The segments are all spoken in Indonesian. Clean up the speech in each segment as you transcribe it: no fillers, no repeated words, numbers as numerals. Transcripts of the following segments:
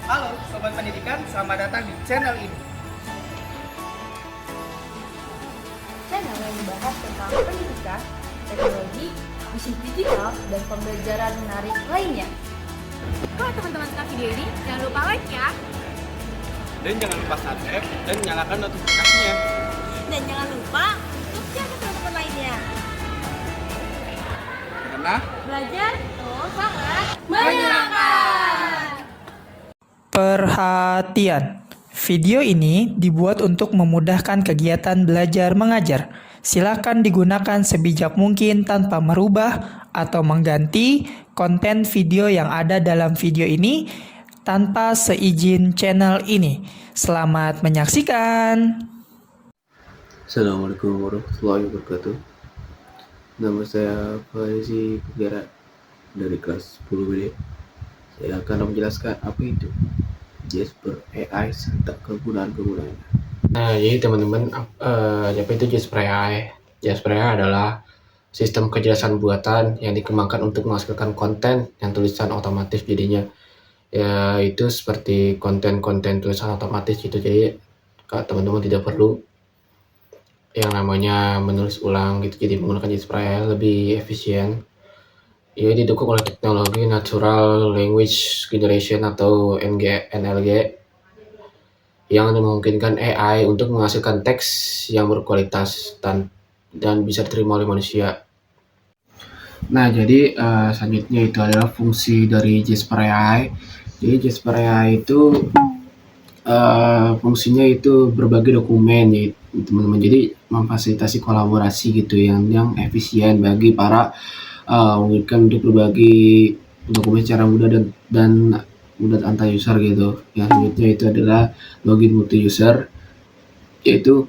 Halo Sobat Pendidikan, selamat datang di channel ini. Channel yang membahas tentang pendidikan, teknologi, bisnis digital, dan pembelajaran menarik lainnya. Kalau teman-teman suka video ini, jangan lupa like ya. Dan jangan lupa subscribe dan nyalakan notifikasinya. Dan jangan lupa untuk share ke teman-teman lainnya. Karena Belajar tuh sangat menyenangkan. Perhatian, video ini dibuat untuk memudahkan kegiatan belajar mengajar. Silakan digunakan sebijak mungkin tanpa merubah atau mengganti konten video yang ada dalam video ini tanpa seizin channel ini. Selamat menyaksikan. Assalamualaikum warahmatullahi wabarakatuh. Nama saya Faizi Pugera dari kelas 10 BD. Saya akan menjelaskan apa itu Jasper AI serta kegunaan-kegunaannya. Nah, jadi teman-teman, apa itu Jasper AI? Jasper AI adalah sistem kecerdasan buatan yang dikembangkan untuk menghasilkan konten yang tulisan otomatis jadinya. Ya, itu seperti konten-konten tulisan otomatis gitu. Jadi, teman-teman tidak perlu yang namanya menulis ulang gitu. Jadi, menggunakan Jasper AI lebih efisien. Ia didukung oleh teknologi Natural Language Generation atau NLG yang memungkinkan AI untuk menghasilkan teks yang berkualitas dan bisa diterima oleh manusia. Nah, jadi selanjutnya itu adalah fungsi dari Jasper AI. Jadi Jasper AI itu fungsinya itu berbagi dokumen ya teman-teman. Jadi memfasilitasi kolaborasi gitu yang efisien bagi para memungkinkan untuk berbagi dokumen secara mudah dan mudah antar user gitu. Yang selanjutnya itu adalah login multi user, yaitu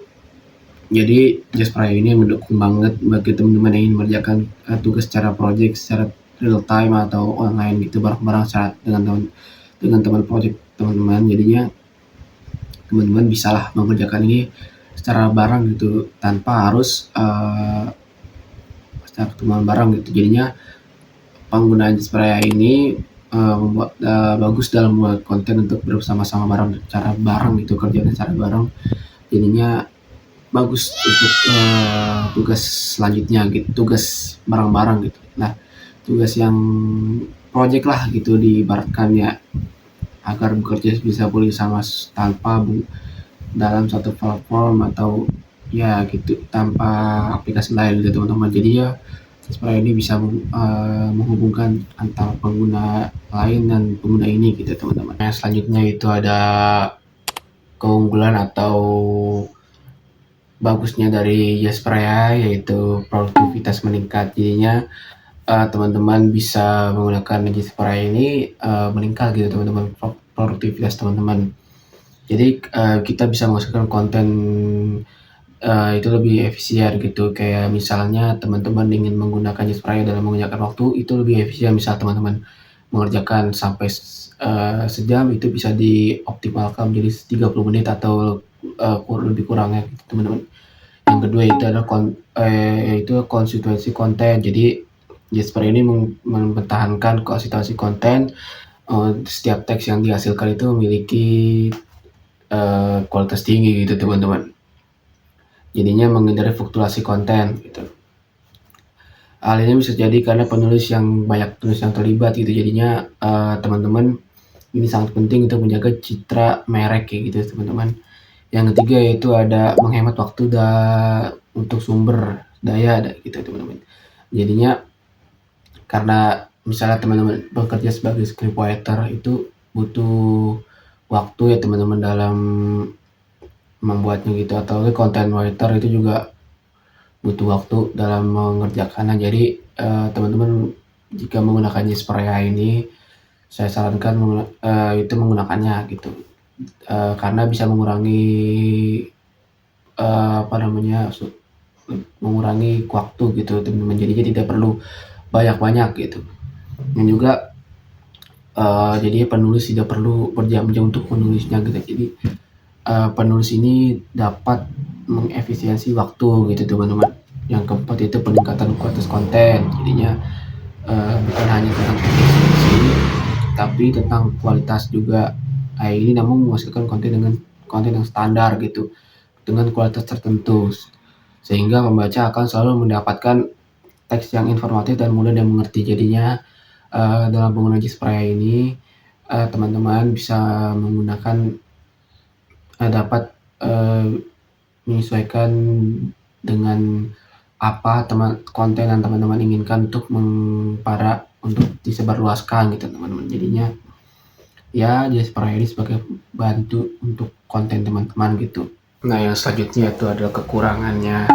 jadi Jasper AI ini mendukung banget bagi teman-teman yang ingin mengerjakan tugas secara project secara real time atau online gitu bareng-bareng dengan teman project teman-teman. Jadinya teman-teman bisalah mengerjakan ini secara bareng gitu tanpa harus secara teman bareng gitu. Jadinya penggunaan Jasper AI ini membuat bagus dalam membuat konten untuk bersama-sama bareng secara bareng gitu, kerjanya secara bareng. Jadinya bagus untuk tugas selanjutnya gitu, tugas bareng-bareng gitu. Nah, tugas yang project lah gitu diibaratkan ya, agar bekerja bisa pulih sama tanpa dalam satu platform atau ya gitu tanpa aplikasi lain gitu teman-teman. Jadi ya Jasper ini bisa menghubungkan antara pengguna lain dan pengguna ini gitu teman-teman. Nah, selanjutnya itu ada keunggulan atau bagusnya dari Jasper AI, yaitu produktivitas meningkat. Jadinya teman-teman bisa menggunakan Jasper AI ini meningkat gitu teman-teman, produktivitas teman-teman. Jadi kita bisa menghasilkan konten itu lebih efisien gitu. Kayak misalnya teman-teman ingin menggunakan Jasper AI dalam menggunakan waktu itu lebih efisien. Misal teman-teman mengerjakan sampai sejam itu bisa dioptimalkan menjadi 30 menit atau lebih kurangnya gitu teman-teman. Yang kedua itu adalah itu konsistensi konten. Jadi Jasper ini mempertahankan konsistensi konten. Setiap teks yang dihasilkan itu memiliki kualitas tinggi gitu teman-teman. Jadinya menghindari fluktuasi konten gitu. Hal ini bisa jadi karena penulis yang banyak tulis yang terlibat gitu. Jadinya teman-teman ini sangat penting untuk menjaga citra merek kayak gitu teman-teman. Yang ketiga yaitu ada menghemat waktu untuk sumber daya gitu teman-teman. Jadinya karena misalnya teman-teman bekerja sebagai scriptwriter itu butuh waktu ya teman-teman dalam membuatnya gitu, atau content writer itu juga butuh waktu dalam mengerjakannya. Jadi teman-teman jika menggunakan Jasper AI ini saya sarankan itu menggunakannya gitu. Karena bisa mengurangi mengurangi waktu gitu teman-teman. Jadi tidak perlu banyak-banyak gitu. Dan juga jadi penulis tidak perlu berjam-jam untuk menulisnya gitu. Jadi penulis ini dapat mengefisiensi waktu gitu teman-teman. Yang keempat itu peningkatan kualitas konten. Jadinya bukan hanya tentang efisiensi tapi tentang kualitas juga AI ini namun menghasilkan konten yang standar gitu dengan kualitas tertentu, sehingga pembaca akan selalu mendapatkan teks yang informatif dan mudah dimengerti. Jadinya dalam penggunaan Jasper AI ini teman-teman bisa menggunakan dapat menyesuaikan dengan apa konten yang teman-teman inginkan untuk disebarluaskan gitu teman-teman. Jadinya ya Jasper AI ini sebagai bantu untuk konten teman-teman gitu. Nah yang selanjutnya itu adalah kekurangannya.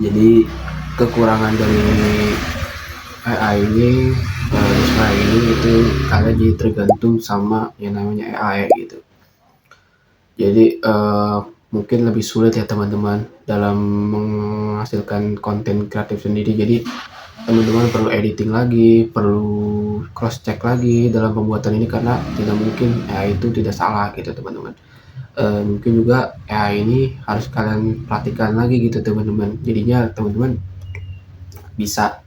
Jadi kekurangan dari AI ini Jasper AI ini itu kalian jadi tergantung sama yang namanya AI gitu. Jadi mungkin lebih sulit ya teman-teman dalam menghasilkan konten kreatif sendiri. Jadi teman-teman perlu editing lagi, perlu cross check lagi dalam pembuatan ini karena tidak mungkin AI itu tidak salah gitu teman-teman. Mungkin juga AI ini harus kalian perhatikan lagi gitu teman-teman. Jadinya teman-teman bisa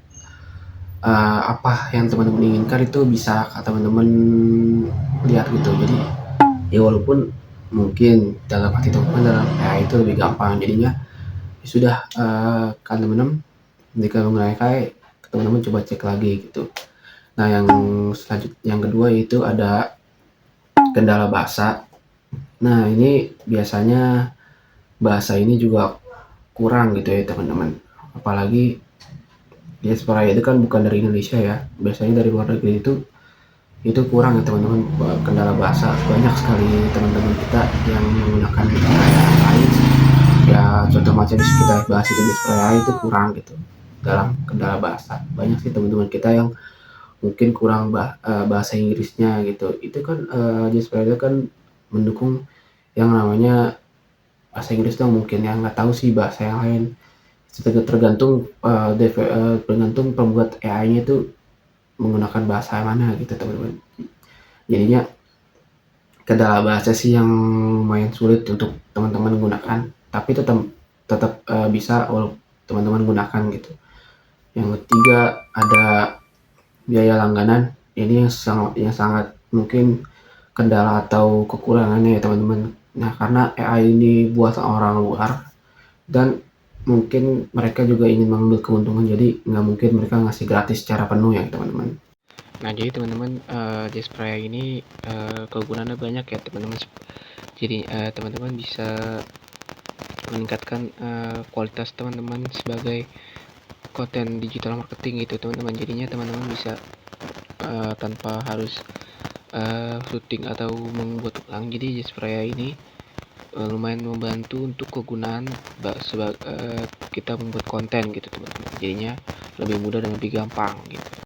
apa yang teman-teman inginkan itu bisa teman-teman lihat gitu. Jadi ya walaupun mungkin dalam hati teman-teman dalam AI itu lebih gampang, jadinya ya sudah kan teman-teman jika menggunakan AI teman-teman coba cek lagi gitu. Nah yang kedua yaitu ada kendala bahasa. Nah ini biasanya bahasa ini juga kurang gitu ya teman-teman, apalagi Jasper AI itu kan bukan dari Indonesia ya, biasanya dari luar negeri itu kurang ya teman-teman. Kendala bahasa banyak sekali teman-teman kita yang menggunakan AI lain ya, contoh macam kita bahas itu Jasper AI itu kurang gitu dalam kendala bahasa. Banyak sih teman-teman kita yang mungkin kurang bahasa Inggrisnya gitu. Itu kan Jasper AI itu kan mendukung yang namanya bahasa Inggris dong, mungkin yang nggak tahu sih bahasa yang lain. Tergantung tergantung pembuat AI-nya itu menggunakan bahasa mana gitu teman-teman. Jadinya kendala bahasa sih yang lumayan sulit untuk teman-teman gunakan, tapi tetap bisa walau teman-teman gunakan gitu. Yang ketiga ada biaya langganan. Ini yang sangat mungkin kendala atau kekurangannya ya teman-teman. Nah karena AI ini buat orang luar dan mungkin mereka juga ingin mengambil keuntungan, jadi nggak mungkin mereka ngasih gratis secara penuh ya teman-teman. Nah jadi teman-teman Jasper AI ini kegunaannya banyak ya teman-teman. Jadi teman-teman bisa meningkatkan kualitas teman-teman sebagai konten digital marketing gitu teman-teman. Jadinya teman-teman bisa tanpa harus syuting atau membuat ulang. Jadi Jasper AI ini lumayan membantu untuk kegunaan kita membuat konten gitu teman-teman. Jadinya lebih mudah dan lebih gampang gitu.